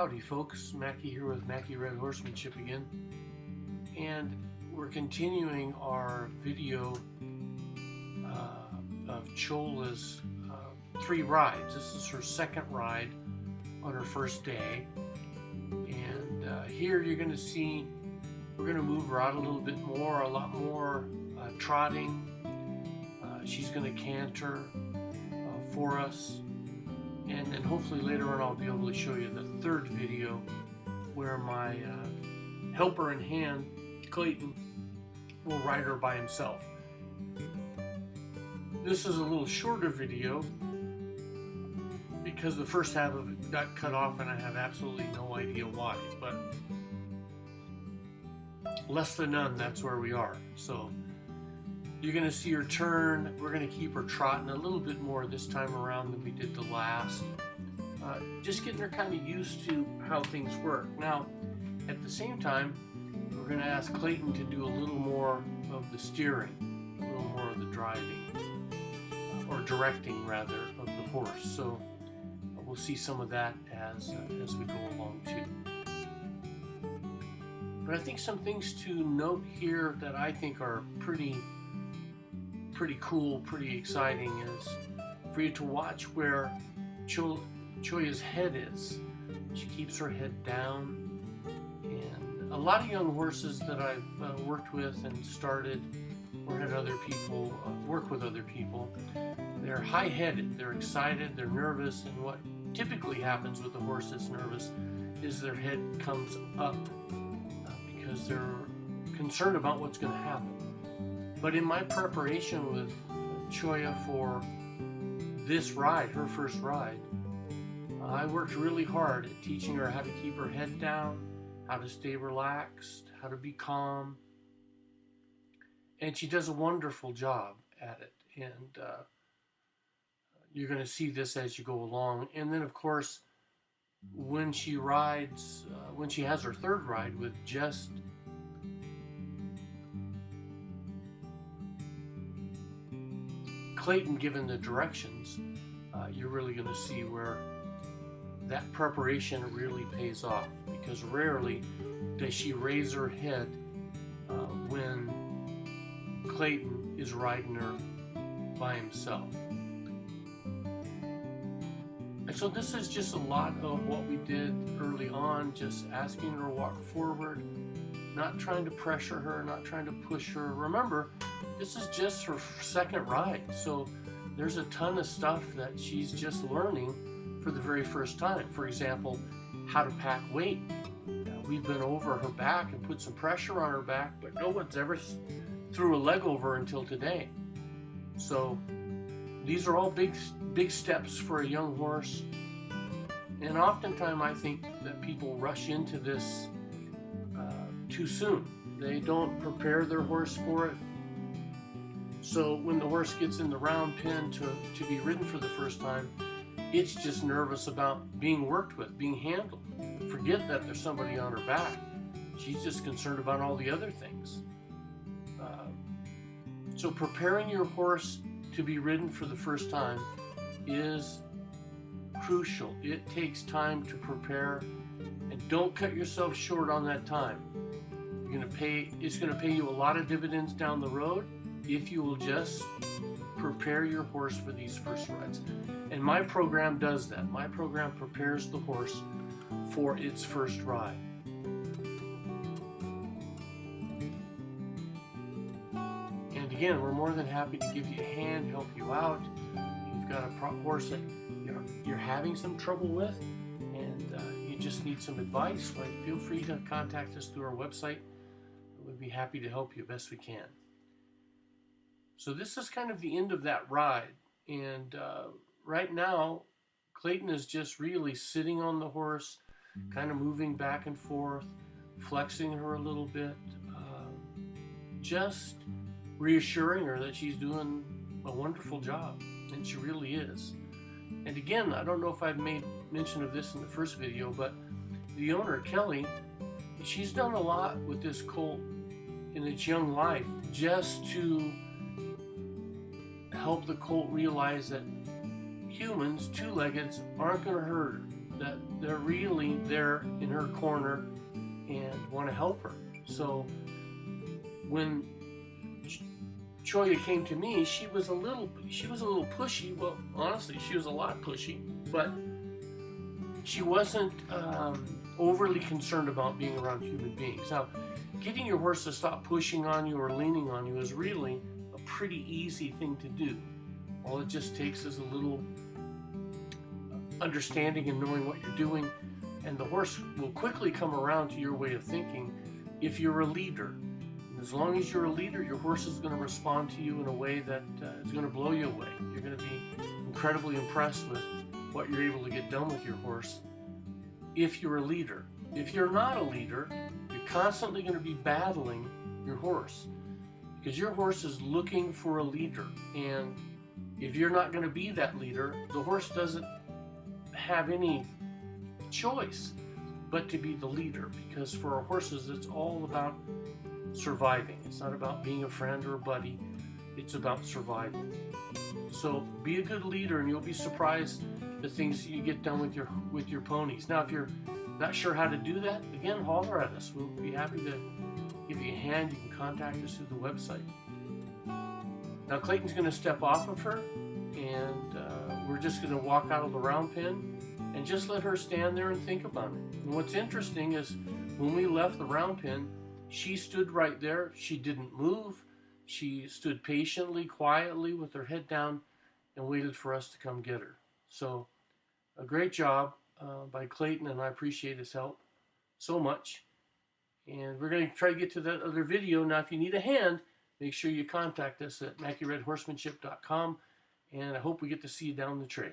Howdy folks, Mackie here with Mackie Red Horsemanship again, and we're continuing our video of Cholla's 3 rides. This is her second ride on her first day, and here you're going to see we're going to move her out a little bit more, a lot more trotting. She's going to canter for us. And then hopefully later on I'll be able to show you the third video where my helper in hand, Clayton, will ride her by himself. This is a little shorter video because the first half of it got cut off and I have absolutely no idea why, but less than none, that's where we are. So you're going to see her turn. We're going to keep her trotting a little bit more this time around than we did the last. Just getting her kind of used to how things work. Now, at the same time, we're going to ask Clayton to do a little more of the steering, a little more of the driving, or directing rather, of the horse. So we'll see some of that as we go along too. But I think some things to note here that I think are pretty cool, pretty exciting is for you to watch where Cholla's head is. She keeps her head down, and a lot of young horses that I've worked with and started or had other people work with other people, they're high-headed, they're excited, they're nervous, and what typically happens with a horse that's nervous is their head comes up because they're concerned about what's going to happen. But in my preparation with Cholla for this ride, her first ride, I worked really hard at teaching her how to keep her head down, how to stay relaxed, how to be calm. And she does a wonderful job at it. And you're going to see this as you go along. And then, of course, when she rides, when she has her third ride with just Clayton given the directions, you're really going to see where that preparation really pays off, because rarely does she raise her head when Clayton is riding her by himself. And so this is just a lot of what we did early on, just asking her to walk forward, not trying to pressure her, not trying to push her. Remember, this is just her second ride, so there's a ton of stuff that she's just learning for the very first time. For example, how to pack weight. We've been over her back and put some pressure on her back, but no one's ever threw a leg over until today. So these are all big steps for a young horse, and oftentimes I think that people rush into this too soon. They don't prepare their horse for it. So when the horse gets in the round pen to be ridden for the first time, it's just nervous about being worked with, being handled. Forget that there's somebody on her back. She's just concerned about all the other things. So preparing your horse to be ridden for the first time is crucial. It takes time to prepare, and don't cut yourself short on that time. It's going to pay you a lot of dividends down the road if you will just prepare your horse for these first rides. And my program does that. My program prepares the horse for its first ride. And again, we're more than happy to give you a hand, help you out. You've got a horse that you're having some trouble with, and you just need some advice, right? Feel free to contact us through our website. We'd be happy to help you best we can. So this is kind of the end of that ride, and right now Clayton is just really sitting on the horse, kind of moving back and forth, flexing her a little bit, just reassuring her that she's doing a wonderful job, and she really is. And again, I don't know if I've made mention of this in the first video, but the owner, Kelly, she's done a lot with this colt in its young life just to help the colt realize that humans, two-leggeds, aren't going to hurt her. that they're really there in her corner and want to help her. So when Cholla came to me, she was a little pushy. Well, honestly, she was a lot pushy, but she wasn't overly concerned about being around human beings. Now, getting your horse to stop pushing on you or leaning on you is really a pretty easy thing to do. All it just takes is a little understanding and knowing what you're doing, and the horse will quickly come around to your way of thinking if you're a leader. And as long as you're a leader, your horse is going to respond to you in a way that is going to blow you away. You're going to be incredibly impressed with what you're able to get done with your horse if you're a leader. If you're not a leader, you're constantly going to be battling your horse because your horse is looking for a leader, and if you're not going to be that leader, the horse doesn't have any choice but to be the leader, because for our horses it's all about surviving. It's not about being a friend or a buddy, it's about surviving. So be a good leader and you'll be surprised the things you get done with your ponies. Now if you're not sure how to do that, again, holler at us. We'll be happy to give you a hand. You can contact us through the website. Now Clayton's going to step off of her, and we're just going to walk out of the round pen and just let her stand there and think about it. And what's interesting is when we left the round pen, she stood right there. She didn't move. She stood patiently, quietly with her head down and waited for us to come get her. So a great job by Clayton, and I appreciate his help so much. And we're going to try to get to that other video. Now, if you need a hand, make sure you contact us at MackeyRedHorsemanship.com, and I hope we get to see you down the trail.